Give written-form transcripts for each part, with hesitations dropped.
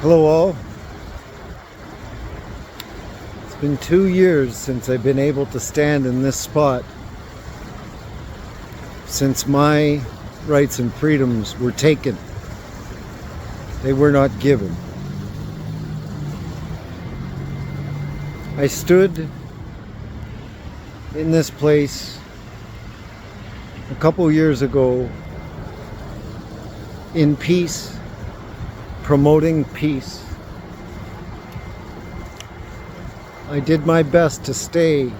Hello all. It's been 2 years since I've been able to stand in this spot, since my rights and freedoms were taken. They were not given. I stood in this place a couple years ago in peace, promoting peace. I did my best to stay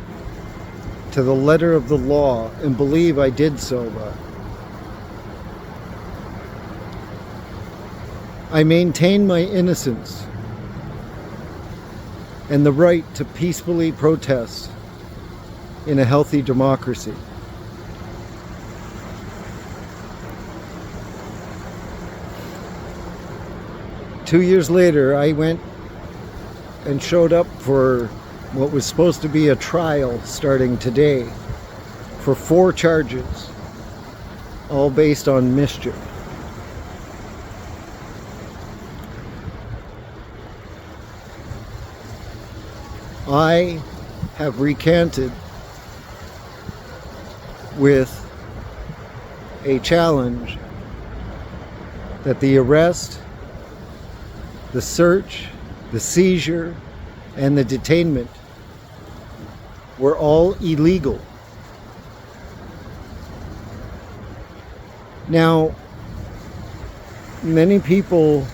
to the letter of the law and believe I did so. I maintained my innocence and the right to peacefully protest in a healthy democracy. Two years later, I went and showed up for what was supposed to be a trial starting today for 4 charges, all based on mischief. I have recanted with a challenge that the arrest, the search, the seizure, and the detainment were all illegal. Now, many people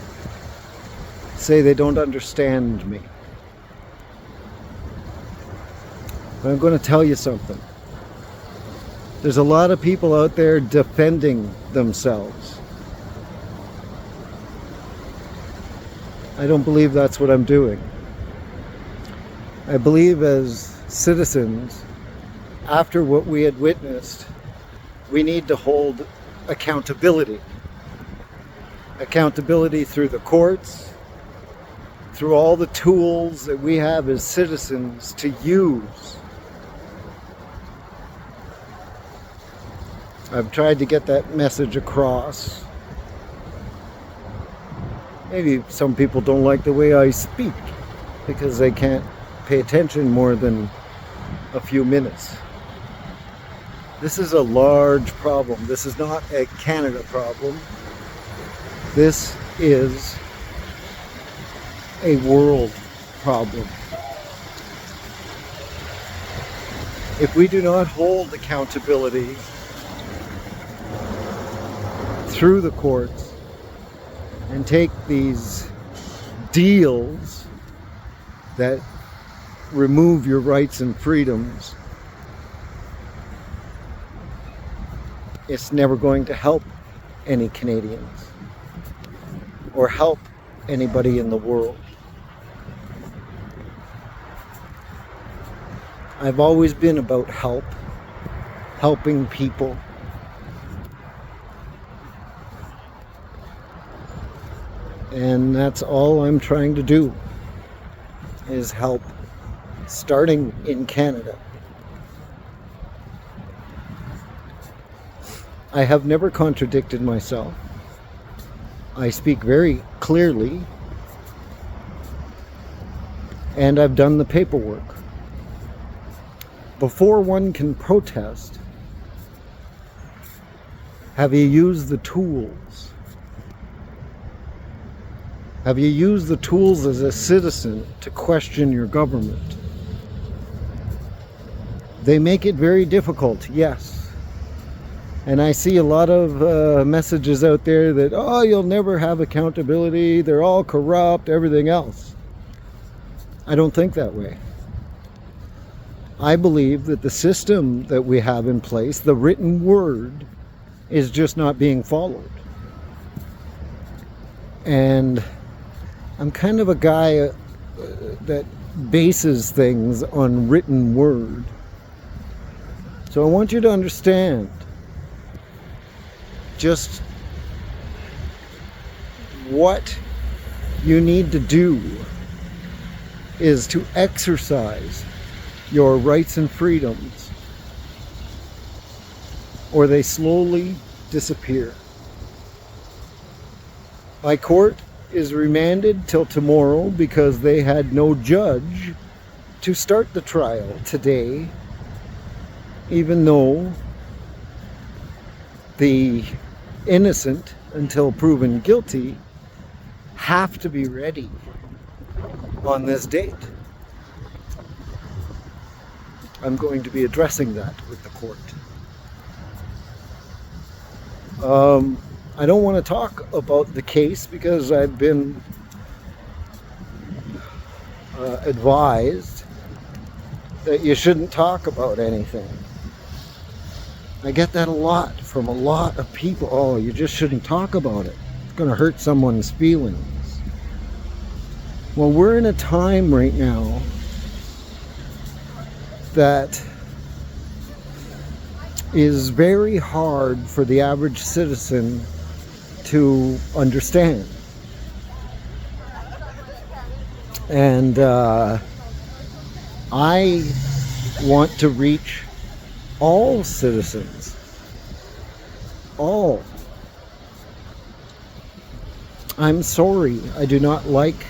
say they don't understand me. But I'm going to tell you something. There's a lot of people out there defending themselves. I don't believe that's what I'm doing. I believe as citizens, after what we had witnessed, we need to hold accountability. Accountability through the courts, through all the tools that we have as citizens to use. I've tried to get that message across. Maybe some people don't like the way I speak because they can't pay attention more than a few minutes. This is a large problem. This is not a Canada problem. This is a world problem. If we do not hold accountability through the courts and take these deals that remove your rights and freedoms, it's never going to help any Canadians or help anybody in the world. I've always been about helping people. And that's all I'm trying to do, is help, starting in Canada. I have never contradicted myself. I speak very clearly, and I've done the paperwork. Before one can protest, have you used the tools? Have you used the tools as a citizen to question your government? They make it very difficult, yes. And I see a lot of messages out there that, oh, you'll never have accountability, they're all corrupt, everything else. I don't think that way. I believe that the system that we have in place, the written word, is just not being followed. And I'm kind of a guy that bases things on written word. So I want you to understand just what you need to do is to exercise your rights and freedoms, or they slowly disappear. By court, is remanded till tomorrow because they had no judge to start the trial today, even though the innocent, until proven guilty, have to be ready on this date. I'm going to be addressing that with the court. I don't want to talk about the case because I've been advised that you shouldn't talk about anything. I get that a lot from a lot of people. Oh, you just shouldn't talk about it. It's going to hurt someone's feelings. Well, we're in a time right now that is very hard for the average citizen to understand. And I want to reach all citizens. All. I'm sorry, I do not like,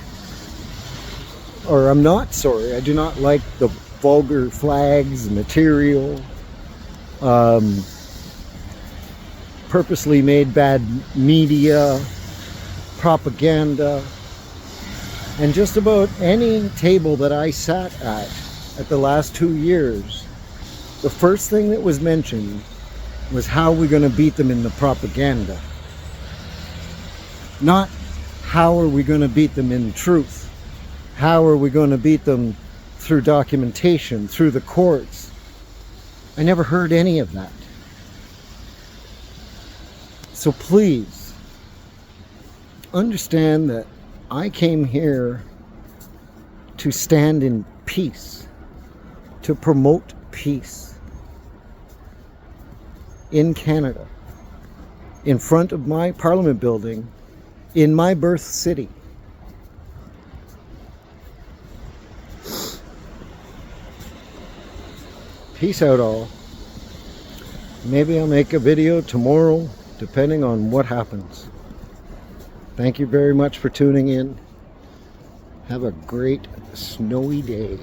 or I'm not sorry, I do not like the vulgar flags, material, purposely made bad media, propaganda, and just about any table that I sat at the last 2 years, the first thing that was mentioned was how we're going to beat them in the propaganda. Not how are we going to beat them in truth. How are we going to beat them through documentation, through the courts. I never heard any of that. So please, understand that I came here to stand in peace, to promote peace in Canada, in front of my Parliament building, in my birth city. Peace out, all. Maybe I'll make a video tomorrow, depending on what happens. Thank you very much for tuning in. Have a great snowy day.